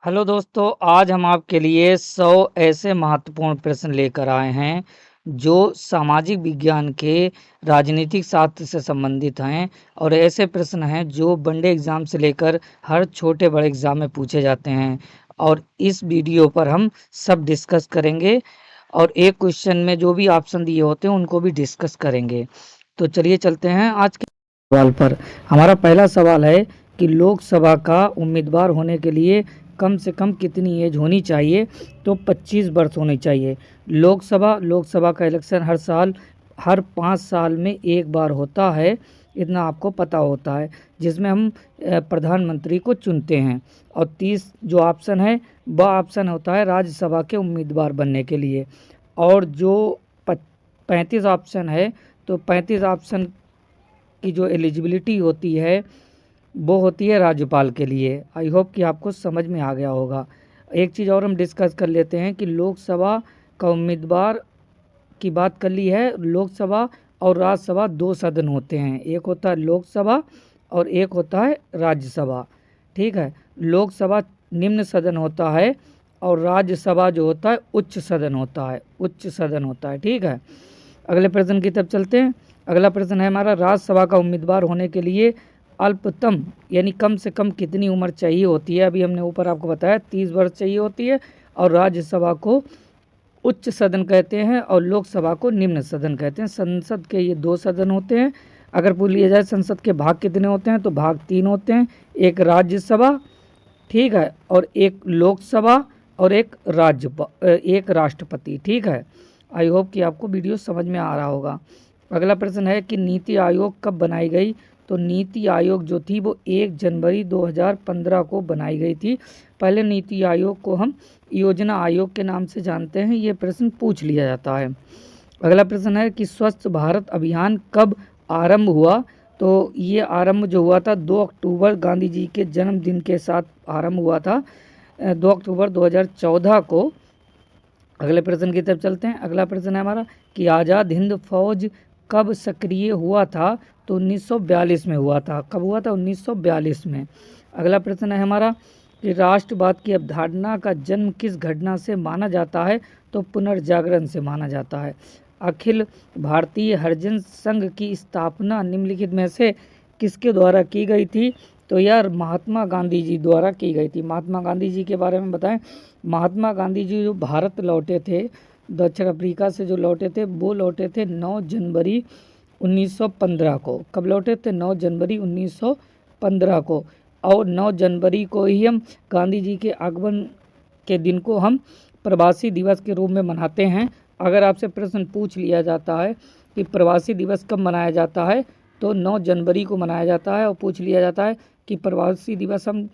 Hello दोस्तों, आज हम आपके लिए 100 ऐसे महत्वपूर्ण प्रश्न लेकर आए हैं, जो सामाजिक विज्ञान के राजनीतिक शास्त्र से संबंधित हैं और ऐसे प्रश्न हैं जो वनडे एग्ज़ाम से लेकर हर छोटे-बड़े एग्ज़ाम में पूछे जाते हैं। और इस वीडियो पर हम सब डिस्कस करेंगे और एक क्वेश्चन में जो भी ऑप्शन दिए होते हैं, उनको भी डिस्कस करेंगे। तो चलिए चलते हैं आज के सवाल पर। हमारा पहला सवाल है कि लोकसभा का उम्मीदवार होने के लिए कम से कम कितनी एज होनी चाहिए? तो 25 वर्ष होनी चाहिए। लोकसभा का इलेक्शन हर 5 साल में एक बार होता है, इतना आपको पता होता है, जिसमें हम प्रधानमंत्री को चुनते हैं। और 30 जो ऑप्शन है, वह ऑप्शन होता है राज्यसभा के उम्मीदवार बनने के लिए। और जो 35 ऑप्शन है, तो 35 ऑप्शन की जो एलिजिबिलिटी होती है, वो होती है राज्यपाल के लिए। आई होप कि आपको समझ में आ गया होगा। एक चीज़ और हम डिस्कस कर लेते हैं कि लोकसभा का उम्मीदवार की बात कर ली है। लोकसभा और राज्यसभा 2 सदन होते हैं, एक होता है लोकसभा और एक होता है राज्यसभा। ठीक है, लोकसभा निम्न सदन होता है और राज्यसभा जो होता है उच्च सदन होता है। ठीक है, अगले प्रश्न की तरफ चलते हैं। अगला प्रश्न है हमारा, राज्यसभा का उम्मीदवार होने के लिए अल्पतम यानी कम से कम कितनी उम्र चाहिए होती है? अभी हमने ऊपर आपको बताया 30 वर्ष चाहिए होती है। और राज्यसभा को उच्च सदन कहते हैं और लोकसभा को निम्न सदन कहते हैं। संसद के ये 2 सदन होते हैं। अगर पूछ लिया जाए संसद के भाग कितने होते हैं, तो भाग 3 होते हैं। एक राज्यसभा, ठीक है, और एक लोकसभा और एक राष्ट्रपति। ठीक है, आई होप कि आपको वीडियो समझ में आ रहा होगा। अगला प्रश्न है कि नीति आयोग कब बनाई गई? तो नीति आयोग जो थी वो 1 जनवरी 2015 को बनाई गई थी। पहले नीति आयोग को हम योजना आयोग के नाम से जानते हैं। ये प्रश्न पूछ लिया जाता है। अगला प्रश्न है कि स्वच्छ भारत अभियान कब आरंभ हुआ? तो ये आरंभ जो हुआ था 2 अक्टूबर गांधी जी के जन्मदिन के साथ आरंभ हुआ था, 2 अक्टूबर 2014 को। अगले प्रश्न की तरफ चलते हैं। अगला प्रश्न है हमारा कि आज़ाद हिंद फौज कब सक्रिय हुआ था? तो 1942 में हुआ था। कब हुआ था? 1942 में। अगला प्रश्न है हमारा कि राष्ट्रवाद की अवधारणा का जन्म किस घटना से माना जाता है? तो पुनर्जागरण से माना जाता है। अखिल भारतीय हरिजन संघ की स्थापना निम्नलिखित में से किसके द्वारा की गई थी? तो यार महात्मा गांधी जी द्वारा की गई थी। महात्मा गांधी जी के बारे में बताएं। महात्मा गांधी जी जो भारत लौटे थे, दक्षिण अफ्रीका से जो लौटे थे, वो लौटे थे 9 जनवरी 1915 को। कब लौटे थे? 9 जनवरी 1915 को। और 9 जनवरी को ही हम गांधी जी के आगमन के दिन को हम प्रवासी दिवस के रूप में मनाते हैं। अगर आपसे प्रश्न पूछ लिया जाता है कि प्रवासी दिवस कब मनाया जाता है, तो 9 जनवरी को मनाया जाता है। और पूछ लिया जाता है कि प्रवासी दिवस हम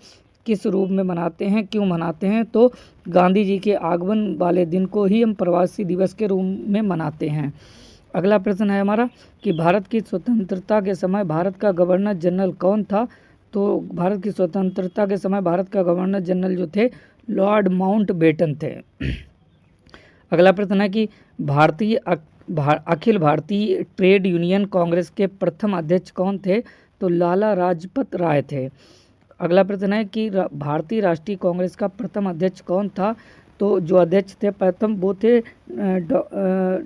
किस रूप में मनाते हैं, क्यों मनाते हैं, तो गांधी जी के आगमन वाले दिन को ही हम प्रवासी दिवस के रूप में मनाते हैं। अगला प्रश्न है हमारा कि भारत की स्वतंत्रता के समय भारत का गवर्नर जनरल कौन था? तो भारत की स्वतंत्रता के समय भारत का गवर्नर जनरल जो थे, लॉर्ड माउंटबेटन थे। अगला प्रश्न है कि अखिल भारतीय ट्रेड यूनियन कांग्रेस के प्रथम अध्यक्ष कौन थे? तो लाला लाजपत राय थे। अगला प्रश्न है कि भारतीय राष्ट्रीय कांग्रेस का प्रथम अध्यक्ष कौन था? तो जो अध्यक्ष थे प्रथम, वो थे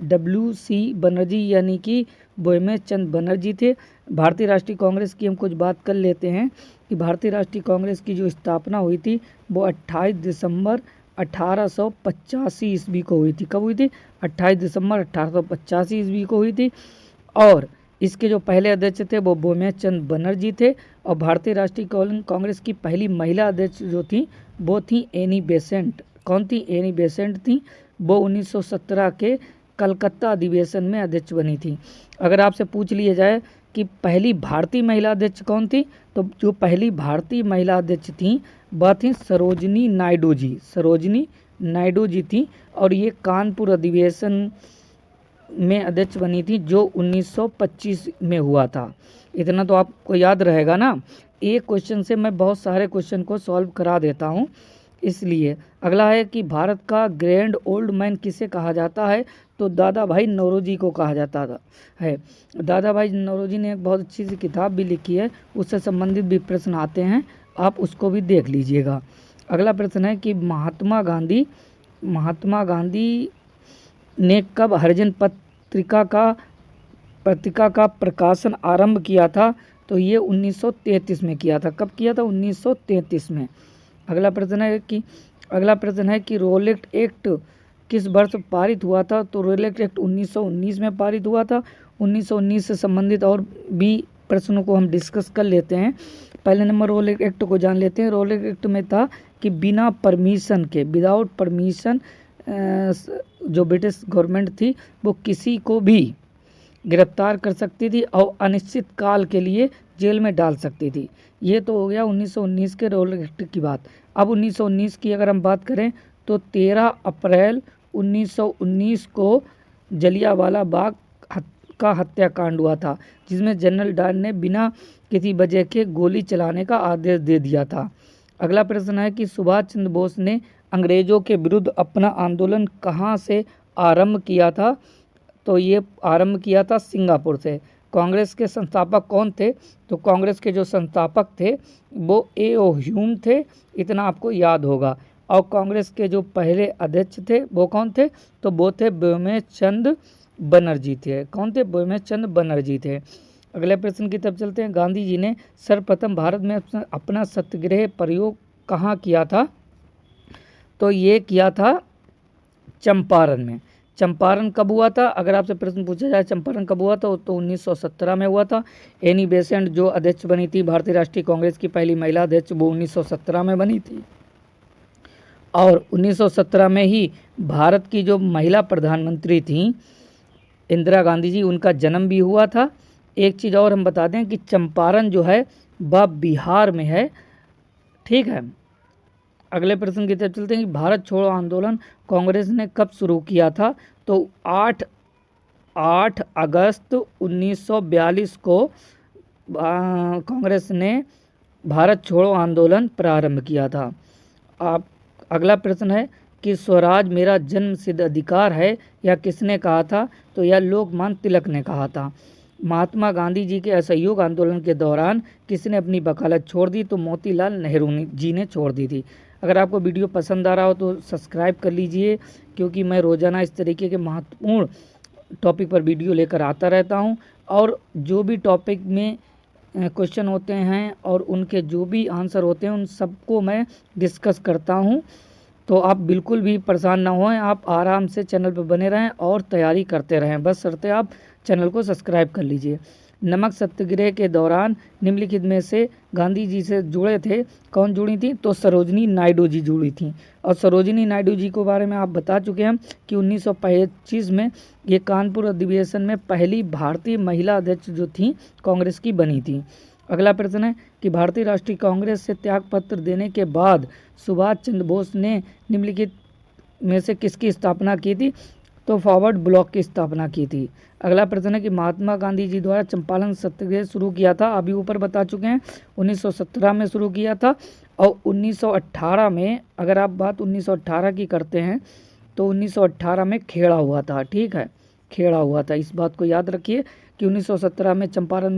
WC बनर्जी, यानी कि बोयमे चंद बनर्जी थे। भारतीय राष्ट्रीय कांग्रेस की हम कुछ बात कर लेते हैं कि भारतीय राष्ट्रीय कांग्रेस की जो स्थापना हुई थी वो 28 दिसंबर 1885 ईस्वी को हुई थी। कब हुई थी? 28 दिसंबर 1885 ईस्वी को हुई थी। और इसके जो पहले अध्यक्ष थे वो बोमे चंद बनर्जी थे। और भारतीय राष्ट्रीय कांग्रेस की पहली महिला अध्यक्ष जो थी वो थी एनी बेसेंट। कौन थी? एनी बेसेंट थी। वो 1917 के कलकत्ता अधिवेशन में अध्यक्ष बनी थी। अगर आपसे पूछ लिया जाए कि पहली भारतीय महिला अध्यक्ष कौन थी, तो जो पहली भारतीय महिला अध्यक्ष थी वह थी सरोजनी नायडू जी थी। और ये कानपुर अधिवेशन में अध्यक्ष बनी थी जो 1925 में हुआ था। इतना तो आपको याद रहेगा ना। एक क्वेश्चन से मैं बहुत सारे क्वेश्चन को सॉल्व करा देता हूँ, इसलिए। अगला है कि भारत का ग्रैंड ओल्ड मैन किसे कहा जाता है? तो दादा भाई नौरोजी को कहा जाता है। दादा भाई नौरोजी ने एक बहुत अच्छी सी किताब भी लिखी है, उससे संबंधित भी प्रश्न आते हैं, आप उसको भी देख लीजिएगा। अगला प्रश्न है कि महात्मा गांधी ने कब हरिजन पत्रिका का प्रकाशन आरंभ किया था? तो ये 1933 में किया था। कब किया था? 1933 में। अगला प्रश्न है कि रोलेट एक्ट किस वर्ष पारित हुआ था? तो रोलेट एक्ट 1919 में पारित हुआ था। 1919 से संबंधित और भी प्रश्नों को हम डिस्कस कर लेते हैं। पहले नंबर रोलेट एक्ट को जान लेते हैं। रोलेट एक्ट में था कि बिना परमिशन के, विदाउट परमिशन, जो ब्रिटिश गवर्नमेंट थी वो किसी को भी गिरफ्तार कर सकती थी और अनिश्चित काल के लिए जेल में डाल सकती थी। ये तो हो गया 1919 के रोलेट एक्ट की बात। अब 1919 की अगर हम बात करें तो 13 अप्रैल 1919 को जलियांवाला बाग का हत्याकांड हुआ था, जिसमें जनरल डायर ने बिना किसी वजह के गोली चलाने का आदेश दे दिया था। अगला प्रश्न है कि सुभाष चंद्र बोस ने अंग्रेजों के विरुद्ध अपना आंदोलन कहाँ से आरंभ किया था? तो ये आरंभ किया था सिंगापुर से। कांग्रेस के संस्थापक कौन थे? तो कांग्रेस के जो संस्थापक थे वो ए.ओ. ह्यूम थे, इतना आपको याद होगा। और कांग्रेस के जो पहले अध्यक्ष थे वो कौन थे? तो वो थे ब्योमचंद्र बनर्जी थे। कौन थे? ब्योमचंद्र बनर्जी थे। अगले प्रश्न की तरफ चलते हैं। गांधी जी ने सर्वप्रथम भारत में अपना सत्याग्रह प्रयोग कहाँ किया था? तो ये किया था चंपारण में। चंपारण कब हुआ था? अगर आपसे प्रश्न पूछा जाए चंपारण कब हुआ था तो 1917 में हुआ था। एनी बेसेंट जो अध्यक्ष बनी थी भारतीय राष्ट्रीय कांग्रेस की पहली महिला अध्यक्ष, वो 1917 में बनी थी। और 1917 में ही भारत की जो महिला प्रधानमंत्री थी इंदिरा गांधी जी, उनका जन्म भी हुआ था। एक चीज़ और हम बता दें कि चंपारण जो है वह बिहार में है। ठीक है। अगले प्रश्न की तरफ चलते हैं कि भारत छोड़ो आंदोलन कांग्रेस ने कब शुरू किया था? तो 8 अगस्त 1942 को कांग्रेस ने भारत छोड़ो आंदोलन प्रारंभ किया था। अगला प्रश्न है कि स्वराज मेरा जन्मसिद्ध अधिकार है, यह किसने कहा था? तो यह लोकमान्य तिलक ने कहा था। महात्मा गांधी जी के असहयोग आंदोलन के दौरान किसने अपनी वकालत छोड़ दी? तो मोतीलाल नेहरू जी ने छोड़ दी थी। अगर आपको वीडियो पसंद आ रहा हो तो सब्सक्राइब कर लीजिए, क्योंकि मैं रोज़ाना इस तरीके के महत्वपूर्ण टॉपिक पर वीडियो लेकर आता रहता हूं। और जो भी टॉपिक में क्वेश्चन होते हैं और उनके जो भी आंसर होते हैं उन सबको मैं डिस्कस करता हूं। तो आप बिल्कुल भी परेशान ना होएं, आप आराम से चैनल पर बने रहें और तैयारी करते रहें, बस शर्ते आप चैनल को सब्सक्राइब कर लीजिए। नमक सत्याग्रह के दौरान निम्नलिखित में से गांधी जी से जुड़े थे, कौन जुड़ी थी? तो सरोजिनी नायडू जी जुड़ी थी। और सरोजिनी नायडू जी के बारे में आप बता चुके हैं कि 1925 में ये कानपुर अधिवेशन में पहली भारतीय महिला अध्यक्ष जो थी कांग्रेस की बनी थी। अगला प्रश्न है कि भारतीय राष्ट्रीय कांग्रेस से त्यागपत्र देने के बाद सुभाष चंद्र बोस ने निम्नलिखित में से किसकी स्थापना की थी? तो फॉरवर्ड ब्लॉक की स्थापना की थी। अगला प्रश्न है कि महात्मा गांधी जी द्वारा चंपारण सत्याग्रह शुरू किया था, अभी ऊपर बता चुके हैं 1917 में शुरू किया था। और 1918 में, अगर आप बात 1918 की करते हैं तो 1918 में खेड़ा हुआ था। ठीक है, खेड़ा हुआ था, इस बात को याद रखिए कि 1917 में चंपारण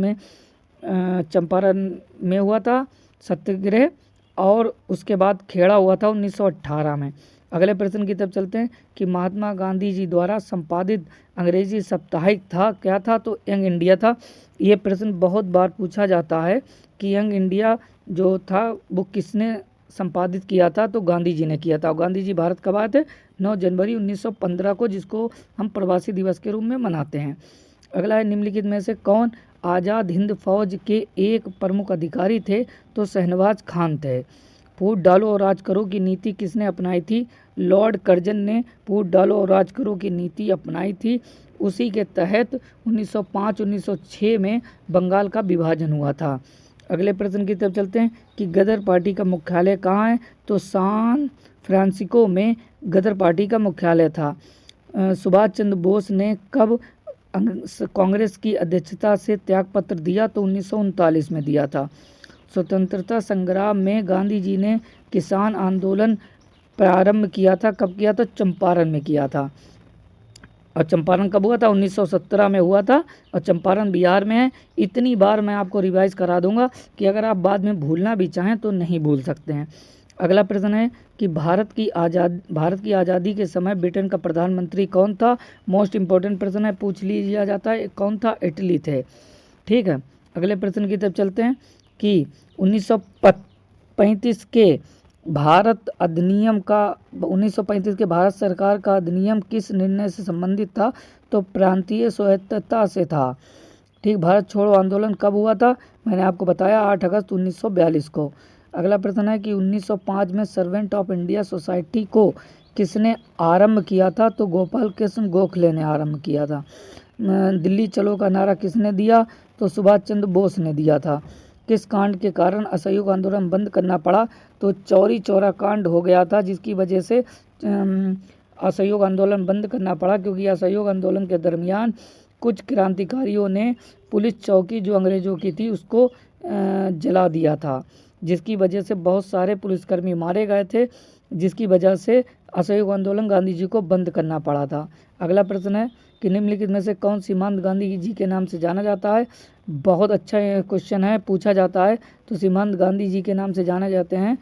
में हुआ था सत्याग्रह, और उसके बाद खेड़ा हुआ था 1918 में। अगले प्रश्न की तरफ चलते हैं कि महात्मा गांधी जी द्वारा संपादित अंग्रेजी साप्ताहिक था, क्या था? तो यंग इंडिया था। ये प्रश्न बहुत बार पूछा जाता है कि यंग इंडिया जो था वो किसने संपादित किया था? तो गांधी जी ने किया था। गांधी जी भारत कब आए थे? 9 जनवरी 1915 को, जिसको हम प्रवासी दिवस के रूप में मनाते हैं। अगला है निम्नलिखित में से कौन आज़ाद हिंद फौज के एक प्रमुख अधिकारी थे? तो शहनवाज खान थे। फूट डालो और राज करो की नीति किसने अपनाई थी? लॉर्ड कर्जन ने फूट डालो और राज करो की नीति अपनाई थी। उसी के तहत 1905-1906 में बंगाल का विभाजन हुआ था। अगले प्रश्न की तरफ चलते हैं कि गदर पार्टी का मुख्यालय कहाँ है? तो सैन फ्रांसिस्को में गदर पार्टी का मुख्यालय था। सुभाष चंद्र बोस ने कब कांग्रेस की अध्यक्षता से त्यागपत्र दिया? तो 1939 में दिया था। स्वतंत्रता संग्राम में गांधी जी ने किसान आंदोलन प्रारंभ किया था, कब किया था? चंपारण में किया था। और चंपारण कब हुआ था? 1917 में हुआ था, और चंपारण बिहार में है। इतनी बार मैं आपको रिवाइज करा दूंगा कि अगर आप बाद में भूलना भी चाहें तो नहीं भूल सकते हैं। अगला प्रश्न है कि भारत की आज़ादी के समय ब्रिटेन का प्रधानमंत्री कौन था। मोस्ट इम्पोर्टेंट प्रश्न है, पूछ लिया जाता है। कौन था? इटली थे। ठीक है, अगले प्रश्न की तरफ चलते हैं कि 1935 के भारत सरकार का अधिनियम किस निर्णय से संबंधित था। तो प्रांतीय स्वायत्तता से था। ठीक, भारत छोड़ो आंदोलन कब हुआ था? मैंने आपको बताया 8 अगस्त 1942 को। अगला प्रश्न है कि 1905 में सर्वेंट ऑफ इंडिया सोसाइटी को किसने आरंभ किया था। तो गोपाल कृष्ण गोखले ने आरंभ किया था। दिल्ली चलो का नारा किसने दिया। तो सुभाष चंद्र बोस ने दिया था। किस कांड के कारण असहयोग आंदोलन बंद करना पड़ा। तो चौरी चौरा कांड हो गया था, जिसकी वजह से असहयोग आंदोलन बंद करना पड़ा, क्योंकि असहयोग आंदोलन के दरमियान कुछ क्रांतिकारियों ने पुलिस चौकी जो अंग्रेज़ों की थी उसको जला दिया था, जिसकी वजह से बहुत सारे पुलिसकर्मी मारे गए थे, जिसकी वजह से असहयोग आंदोलन गांधी जी को बंद करना पड़ा था। अगला प्रश्न है कि निम्नलिखित में से कौन सीमांत गांधी जी के नाम से जाना जाता है। बहुत अच्छा क्वेश्चन है, पूछा जाता है। तो सीमांत गांधी जी के नाम से जाने जाते हैं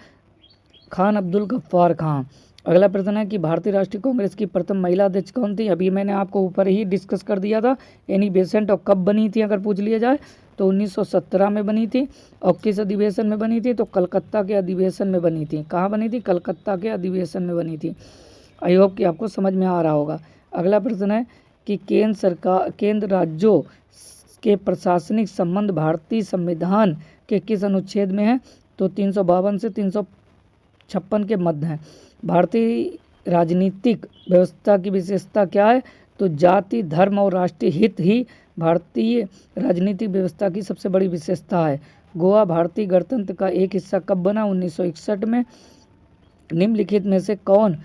खान अब्दुल गफ्फार खां। अगला प्रश्न है कि भारतीय राष्ट्रीय कांग्रेस की प्रथम महिला अध्यक्ष कौन थी। अभी मैंने आपको ऊपर ही डिस्कस कर दिया था। Annie Besant. और कब बनी थी अगर पूछ लिया जाए तो 1917 में बनी थी। और किस अधिवेशन में बनी थी। तो कलकत्ता के अधिवेशन में बनी थी। कहाँ बनी थी? कलकत्ता के अधिवेशन में बनी थी। आई होप कि आपको समझ में आ रहा होगा। अगला प्रश्न है कि केंद्र राज्यों के प्रशासनिक संबंध भारतीय संविधान के किस अनुच्छेद में है। तो 352 से 356 के मध्य है। भारतीय राजनीतिक व्यवस्था की विशेषता क्या है। तो जाति, धर्म और राष्ट्रीय हित ही भारतीय राजनीतिक व्यवस्था की सबसे बड़ी विशेषता है। गोवा भारतीय गणतंत्र का एक हिस्सा कब बना? 1961 में। निम्नलिखित में से कौन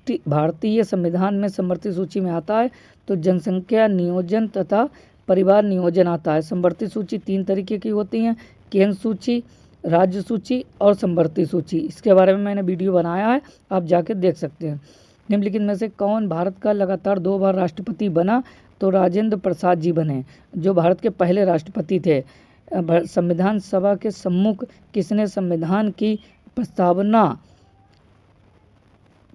भारतीय संविधान में समवर्ती सूची में आता है। तो जनसंख्या नियोजन तथा परिवार नियोजन आता है। समवर्ती सूची 3 तरीके की होती हैं, केंद्र सूची, राज्य सूची और समवर्ती सूची। इसके बारे में मैंने वीडियो बनाया है, आप जाके देख सकते हैं। निम्नलिखित में से कौन भारत का लगातार 2 बार राष्ट्रपति बना। तो राजेंद्र प्रसाद जी बने, जो भारत के पहले राष्ट्रपति थे। संविधान सभा के सम्मुख किसने संविधान की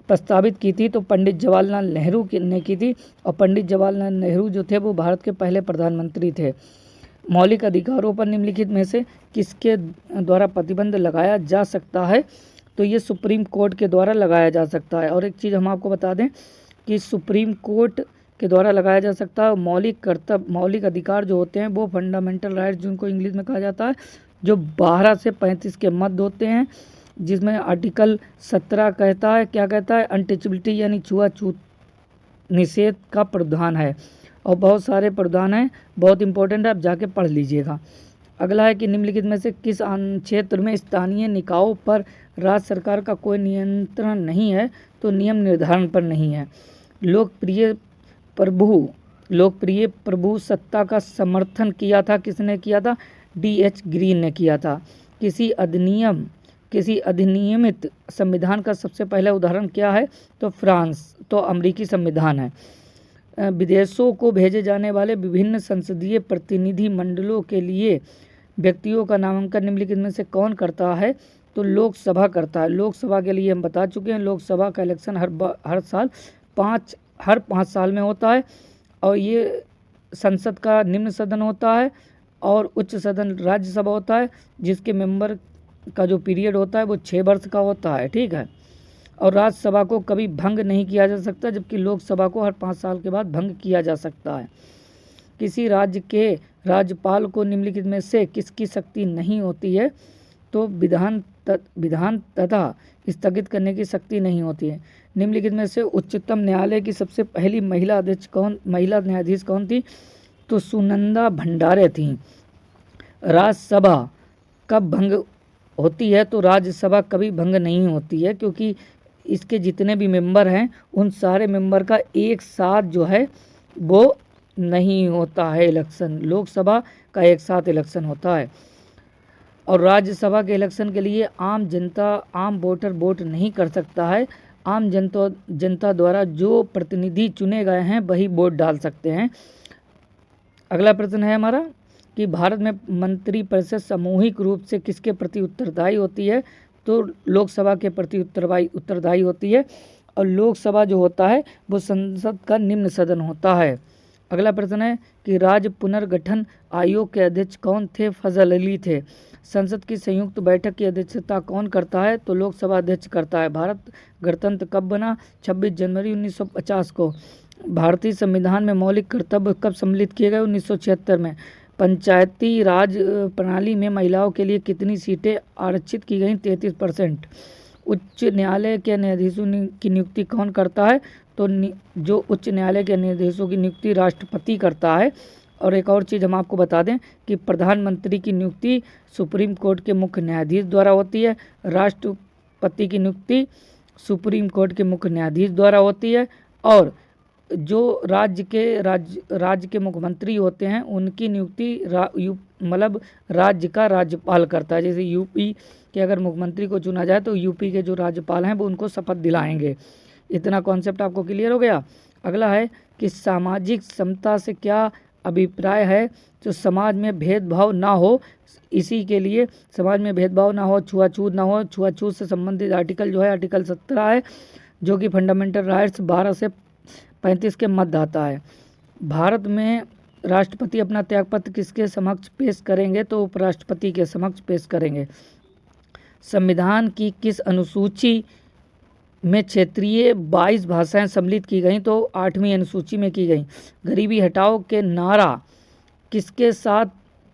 प्रस्तावित की थी। तो पंडित जवाहरलाल नेहरू ने की थी। और पंडित जवाहरलाल नेहरू जो थे वो भारत के पहले प्रधानमंत्री थे। मौलिक अधिकारों पर निम्नलिखित में से किसके द्वारा प्रतिबंध लगाया जा सकता है। तो ये सुप्रीम कोर्ट के द्वारा लगाया जा सकता है। और एक चीज़ हम आपको बता दें कि सुप्रीम कोर्ट के द्वारा लगाया जा सकता है। मौलिक अधिकार जो होते हैं वो फंडामेंटल राइट्स, जिनको इंग्लिश में कहा जाता है, जो 12 से 35 के मध्य होते हैं, जिसमें आर्टिकल 17 कहता है, क्या कहता है, अनटचेबिलिटी यानी छुआछूत निषेध का प्रावधान है। और बहुत सारे प्रावधान हैं, बहुत इंपॉर्टेंट है, आप जाके पढ़ लीजिएगा। अगला है कि निम्नलिखित में से किस क्षेत्र में स्थानीय निकायों पर राज्य सरकार का कोई नियंत्रण नहीं है। तो नियम निर्धारण पर नहीं है। लोकप्रिय प्रभु सत्ता का समर्थन किया था, किसने किया था। D.H. ग्रीन ने किया था। किसी अधिनियमित संविधान का सबसे पहला उदाहरण क्या है। तो फ्रांस, तो अमेरिकी संविधान है। विदेशों को भेजे जाने वाले विभिन्न संसदीय प्रतिनिधि मंडलों के लिए व्यक्तियों का नामांकन निम्नलिखित में से कौन करता है। तो लोकसभा करता है। लोकसभा के लिए हम बता चुके हैं, लोकसभा का इलेक्शन हर 5 साल में होता है। और ये संसद का निम्न सदन होता है और उच्च सदन राज्यसभा होता है, जिसके मेंबर का जो पीरियड होता है वो 6 वर्ष का होता है। ठीक है, और राज्यसभा को कभी भंग नहीं किया जा सकता, जबकि लोकसभा को हर 5 साल के बाद भंग किया जा सकता है। किसी राज्य के राज्यपाल को निम्नलिखित में से किसकी शक्ति नहीं होती है। तो विधान तथा स्थगित करने की शक्ति नहीं होती है। निम्नलिखित में से उच्चतम न्यायालय की सबसे पहली महिला न्यायाधीश कौन थी। तो सुनंदा भंडारे थी। राज्यसभा कब भंग होती है। तो राज्यसभा कभी भंग नहीं होती है, क्योंकि इसके जितने भी मेंबर हैं उन सारे मेंबर का एक साथ जो है वो नहीं होता है इलेक्शन। लोकसभा का एक साथ इलेक्शन होता है। और राज्यसभा के इलेक्शन के लिए आम वोटर वोट नहीं कर सकता है। आम जनता द्वारा जो प्रतिनिधि चुने गए हैं वही वोट डाल सकते हैं। अगला प्रश्न है हमारा कि भारत में मंत्रिपरिषद सामूहिक रूप से किसके प्रति उत्तरदायी होती है। तो लोकसभा के प्रति उत्तरदायी होती है, और लोकसभा जो होता है वो संसद का निम्न सदन होता है। अगला प्रश्न है कि राज्य पुनर्गठन आयोग के अध्यक्ष कौन थे? फजल अली थे। संसद की संयुक्त बैठक की अध्यक्षता कौन करता है? तो लोकसभा अध्यक्ष करता है। भारत गणतंत्र कब बना? 26 जनवरी 1950 को। भारतीय संविधान में मौलिक कर्तव्य कब सम्मिलित किए गए? 1976 में। पंचायती राज प्रणाली में महिलाओं के लिए कितनी सीटें आरक्षित की गई? 33%। उच्च न्यायालय के न्यायाधीशों की नियुक्ति कौन करता है? तो जो उच्च न्यायालय के न्यायाधीशों की नियुक्ति राष्ट्रपति करता है। और एक और चीज़ हम आपको बता दें कि प्रधानमंत्री की नियुक्ति सुप्रीम कोर्ट के मुख्य न्यायाधीश द्वारा होती है, राष्ट्रपति की नियुक्ति सुप्रीम कोर्ट के मुख्य न्यायाधीश द्वारा होती है, और जो राज्य के मुख्यमंत्री होते हैं उनकी नियुक्ति मतलब राज्य का राज्यपाल करता है। जैसे यूपी के अगर मुख्यमंत्री को चुना जाए तो यूपी के जो राज्यपाल हैं वो उनको शपथ दिलाएंगे। इतना कॉन्सेप्ट आपको क्लियर हो गया। अगला है कि सामाजिक समता से क्या अभिप्राय है? जो समाज में भेदभाव ना हो, इसी के लिए समाज में भेदभाव ना हो, छुआछूत ना हो। छुआछूत से संबंधित आर्टिकल जो है आर्टिकल 17 है, जो कि फंडामेंटल राइट्स 12 से 35 के मध्य आता है। भारत में राष्ट्रपति अपना त्यागपत्र किसके समक्ष पेश करेंगे? तो उपराष्ट्रपति के समक्ष पेश करेंगे। संविधान की किस अनुसूची में क्षेत्रीय 22 भाषाएं सम्मिलित की गई? तो 8वीं अनुसूची में की गई। गरीबी हटाओ के नारा किसके साथ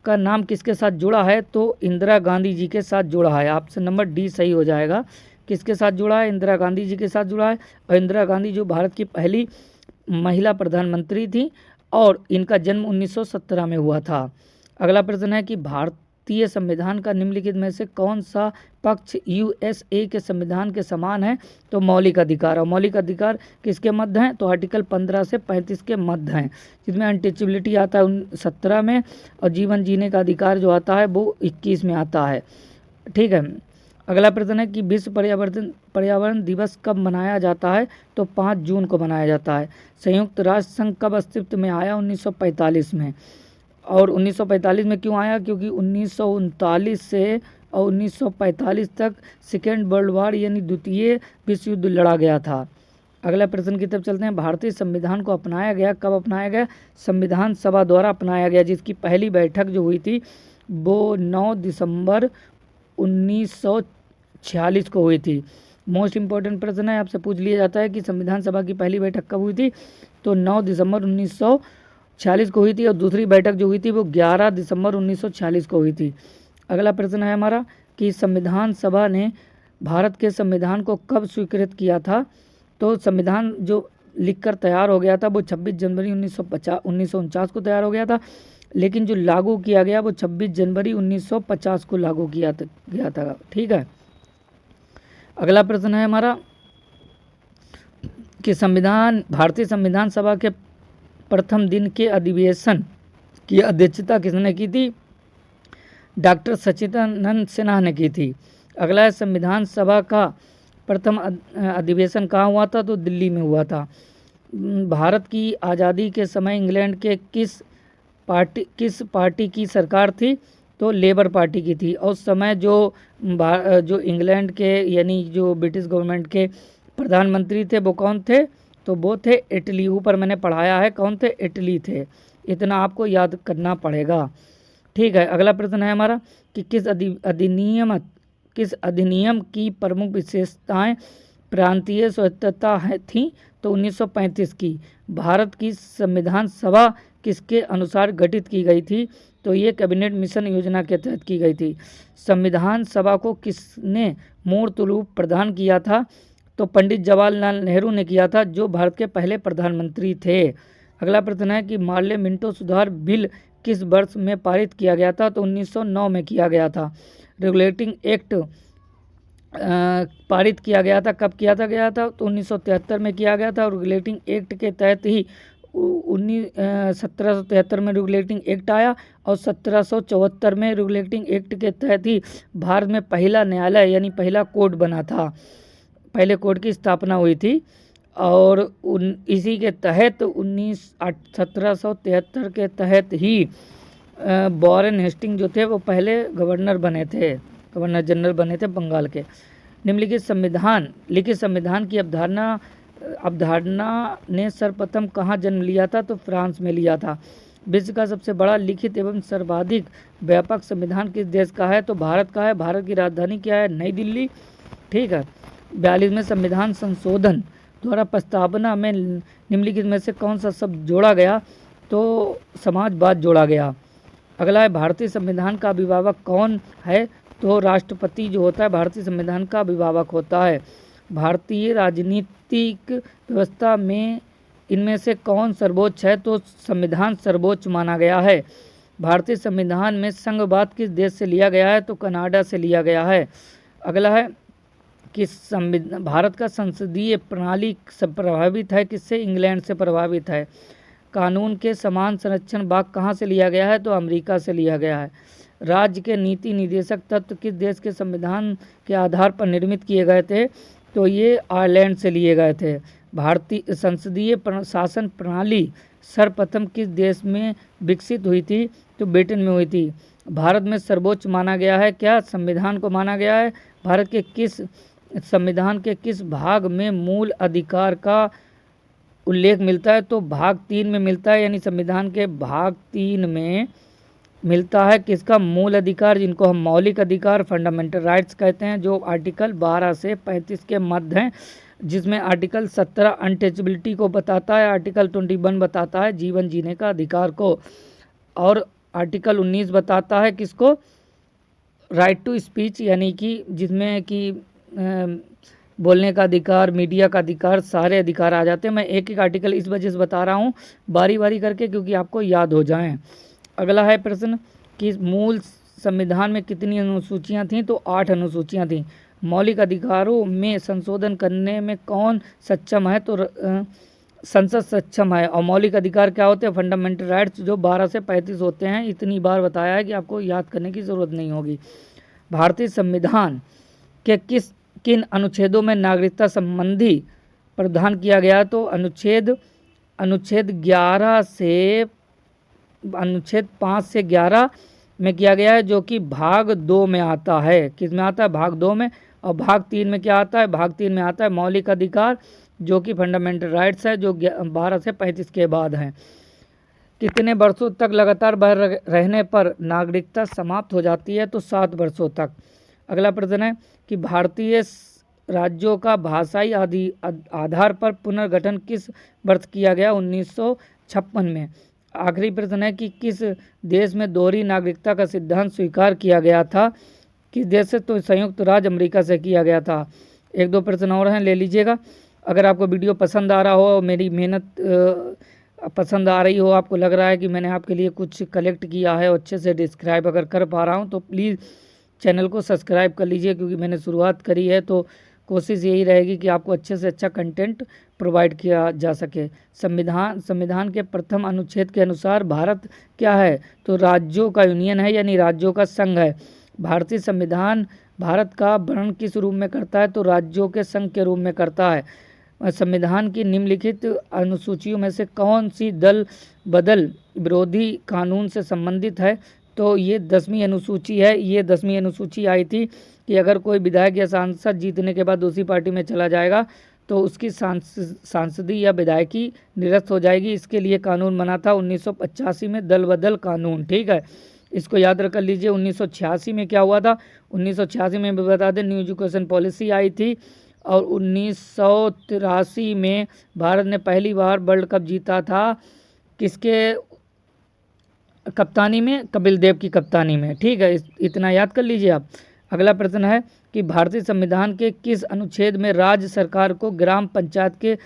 का नाम किसके साथ जुड़ा है? तो इंदिरा गांधी जी के साथ जुड़ा है। ऑप्शन नंबर डी सही हो जाएगा। किसके साथ जुड़ा है? इंदिरा गांधी जी के साथ जुड़ा है। और इंदिरा गांधी जो भारत की पहली महिला प्रधानमंत्री थी, और इनका जन्म 1917 में हुआ था। अगला प्रश्न है कि भारतीय संविधान का निम्नलिखित में से कौन सा पक्ष यूएसए के संविधान के समान है? तो मौलिक अधिकार। और मौलिक अधिकार किसके मध्य हैं? तो आर्टिकल 15 से 35 के मध्य हैं, जिसमें अनटचेबिलिटी आता है 17 में, और जीवन जीने का अधिकार जो आता है वो 21 में आता है। ठीक है। अगला प्रश्न है कि विश्व पर्यावरण दिवस कब मनाया जाता है? तो 5 जून को मनाया जाता है। संयुक्त राष्ट्र संघ कब अस्तित्व में आया? 1945 में। और 1945 में क्यों आया? क्योंकि 1939 से और 1945 तक सेकेंड वर्ल्ड वार यानी द्वितीय विश्व युद्ध लड़ा गया था। अगला प्रश्न की तरफ चलते हैं। भारतीय संविधान को अपनाया गया कब? अपनाया गया संविधान सभा द्वारा अपनाया गया, जिसकी पहली बैठक जो हुई थी वो 9 दिसंबर 1946 को हुई थी। मोस्ट इम्पोर्टेंट प्रश्न है, आपसे पूछ लिया जाता है कि संविधान सभा की पहली बैठक कब हुई थी? तो 9 दिसंबर 1946 को हुई थी, और दूसरी बैठक जो हुई थी वो 11 दिसंबर 1946 को हुई थी। अगला प्रश्न है हमारा कि संविधान सभा ने भारत के संविधान को कब स्वीकृत किया था? तो संविधान जो लिखकर तैयार हो गया था वो 26 जनवरी 1949 को तैयार हो गया था, लेकिन जो लागू किया गया वो 26 जनवरी 1950 को लागू किया गया था। ठीक है। अगला प्रश्न है हमारा कि भारतीय संविधान सभा के प्रथम दिन के अधिवेशन की अध्यक्षता किसने की थी? डॉक्टर सच्चिदानंद सिन्हा ने की थी। अगला है संविधान सभा का प्रथम अधिवेशन कहाँ हुआ था? तो दिल्ली में हुआ था। भारत की आज़ादी के समय इंग्लैंड के किस पार्टी की सरकार थी? तो लेबर पार्टी की थी। और उस समय जो इंग्लैंड के यानी जो ब्रिटिश गवर्नमेंट के प्रधानमंत्री थे वो कौन थे? तो वो थे इटली। ऊपर मैंने पढ़ाया है कौन थे? इटली थे। इतना आपको याद करना पड़ेगा। ठीक है। अगला प्रश्न है हमारा कि किस अधिनियम की प्रमुख विशेषताएं प्रांतीय स्वायत्तता थी? तो 1935 की। भारत की संविधान सभा किसके अनुसार गठित की गई थी? तो ये कैबिनेट मिशन योजना के तहत की गई थी। संविधान सभा को किसने मूर्त रूप प्रदान किया था? तो पंडित जवाहरलाल नेहरू ने किया था, जो भारत के पहले प्रधानमंत्री थे। अगला प्रश्न है कि मार्ले मिंटो सुधार बिल किस वर्ष में पारित किया गया था? तो 1909 में किया गया था। रेगुलेटिंग एक्ट पारित किया गया था, कब किया गया था? तो 1973 में किया गया था। और रेगुलेटिंग एक्ट के तहत ही 1773 में रेगुलेटिंग एक्ट आया, और 1774 में रेगुलेटिंग एक्ट के तहत ही भारत में पहला न्यायालय यानी पहला कोर्ट बना था। पहले कोर्ट की स्थापना हुई थी, और इसी के तहत 1773 के तहत ही वॉरेन हेस्टिंग जो थे वो पहले गवर्नर बने थे। गवर्नर जनरल बने थे बंगाल के। लिखित संविधान की अवधारणा ने सर्वप्रथम कहाँ जन्म लिया था? तो फ्रांस में लिया था। विश्व का सबसे बड़ा लिखित एवं सर्वाधिक व्यापक संविधान किस देश का है? तो भारत का है। भारत की राजधानी क्या है? नई दिल्ली। ठीक है। 42वें संविधान संशोधन द्वारा प्रस्तावना में निम्नलिखित में से कौन सा शब्द जोड़ा गया? तो समाजवाद जोड़ा गया। अगला है भारतीय संविधान का अभिभावक कौन है? तो राष्ट्रपति जो होता है भारतीय संविधान का अभिभावक होता है। भारतीय राजनीतिक व्यवस्था में इनमें से कौन सर्वोच्च है? तो संविधान सर्वोच्च माना गया है। भारतीय संविधान में संघवाद किस देश से लिया गया है? तो कनाडा से लिया गया है। अगला है कि भारत का संसदीय प्रणाली प्रभावित है किससे? इंग्लैंड से प्रभावित है। कानून के समान संरक्षण भाग कहाँ से लिया गया है? तो अमेरिका से लिया गया है। राज्य के नीति निर्देशक तत्व किस देश के संविधान के आधार पर निर्मित किए गए थे? तो ये आयरलैंड से लिए गए थे। भारतीय संसदीय शासन प्रणाली सर्वप्रथम किस देश में विकसित हुई थी? तो ब्रिटेन में हुई थी। भारत में सर्वोच्च माना गया है क्या? संविधान को माना गया है। भारत के किस संविधान के किस भाग में मूल अधिकार का उल्लेख मिलता है? तो भाग 3 में मिलता है, यानी संविधान के भाग 3 में मिलता है किसका? मूल अधिकार, जिनको हम मौलिक अधिकार फंडामेंटल राइट्स कहते हैं, जो आर्टिकल 12 से 35 के मध्य हैं, जिसमें आर्टिकल 17 अनटचेबिलिटी को बताता है, आर्टिकल 21 बताता है जीवन जीने का अधिकार को, और आर्टिकल 19 बताता है किसको? राइट टू स्पीच, यानी कि जिसमें कि बोलने का अधिकार, मीडिया का अधिकार, सारे अधिकार आ जाते हैं। मैं एक एक आर्टिकल इस वजह से बता रहा हूँ बारी बारी करके, क्योंकि आपको याद हो जाएं। अगला है प्रश्न कि मूल संविधान में कितनी अनुसूचियाँ थीं? तो 8 अनुसूचियाँ थीं। मौलिक अधिकारों में संशोधन करने में कौन सक्षम है? तो संसद सक्षम है। और मौलिक अधिकार क्या होते हैं? फंडामेंटल राइट्स, जो 12 से 35 होते हैं। इतनी बार बताया है कि आपको याद करने की ज़रूरत नहीं होगी। भारतीय संविधान के किन अनुच्छेदों में नागरिकता संबंधी प्रावधान किया गया? तो अनुच्छेद 5 से 11 में किया गया है, जो कि भाग 2 में आता है। किस में आता है? भाग 2 में। और भाग 3 में क्या आता है? भाग 3 में आता है मौलिक अधिकार, जो कि फंडामेंटल राइट्स है, जो 12 से 35 के बाद हैं। कितने वर्षों तक लगातार बाहर रहने पर नागरिकता समाप्त हो जाती है? तो 7 वर्षों तक। अगला प्रश्न है कि भारतीय राज्यों का भाषाई आधार पर पुनर्गठन किस वर्ष किया गया? 1956 में। आखिरी प्रश्न है कि किस देश में दोहरी नागरिकता का सिद्धांत स्वीकार किया गया था? किस देश से? तो संयुक्त राज्य अमेरिका से किया गया था। 1-2 प्रश्न और हैं, ले लीजिएगा। अगर आपको वीडियो पसंद आ रहा हो, मेरी मेहनत पसंद आ रही हो, आपको लग रहा है कि मैंने आपके लिए कुछ कलेक्ट किया है और अच्छे से डिस्क्राइब अगर कर पा रहा हूँ, तो प्लीज़ चैनल को सब्सक्राइब कर लीजिए, क्योंकि मैंने शुरुआत करी है तो कोशिश यही रहेगी कि आपको अच्छे से अच्छा कंटेंट प्रोवाइड किया जा सके। संविधान के प्रथम अनुच्छेद के अनुसार भारत क्या है? तो राज्यों का यूनियन है, यानी राज्यों का संघ है। भारतीय संविधान भारत का वर्णन किस रूप में करता है? तो राज्यों के संघ के रूप में करता है। संविधान की निम्नलिखित अनुसूचियों में से कौन सी दल बदल विरोधी कानून से संबंधित है? तो ये 10वीं अनुसूची है। ये 10वीं अनुसूची आई थी कि अगर कोई विधायक या सांसद जीतने के बाद दूसरी पार्टी में चला जाएगा तो उसकी सांसदी या विधायकी निरस्त हो जाएगी। इसके लिए कानून बना था 1985 में, दल बदल कानून। ठीक है, इसको याद रख लीजिए। 1986 में क्या हुआ था? 1986 में भी बता दें, न्यू एजुकेशन पॉलिसी आई थी। और 1983 में भारत ने पहली बार वर्ल्ड कप जीता था। किसके कप्तानी में? कपिल देव की कप्तानी में। ठीक है, इतना याद कर लीजिए आप। अगला प्रश्न है कि भारतीय संविधान के किस अनुच्छेद में राज्य सरकार को ग्राम पंचायत के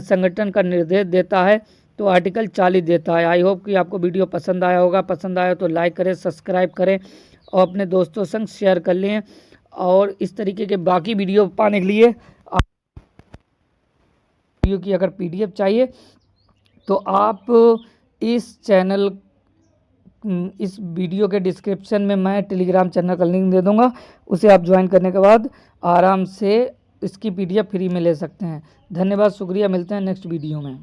संगठन का निर्देश देता है? तो आर्टिकल 40 देता है। आई होप कि आपको वीडियो पसंद आया होगा। पसंद आया तो लाइक करें, सब्सक्राइब करें और अपने दोस्तों संग शेयर कर लें। और इस तरीके के बाकी वीडियो पाने के लिए वीडियो की अगर PDF चाहिए तो आप इस वीडियो के डिस्क्रिप्शन में मैं टेलीग्राम चैनल का लिंक दे दूंगा। उसे आप ज्वाइन करने के बाद आराम से इसकी PDF फ्री में ले सकते हैं। धन्यवाद, शुक्रिया। मिलते हैं नेक्स्ट वीडियो में।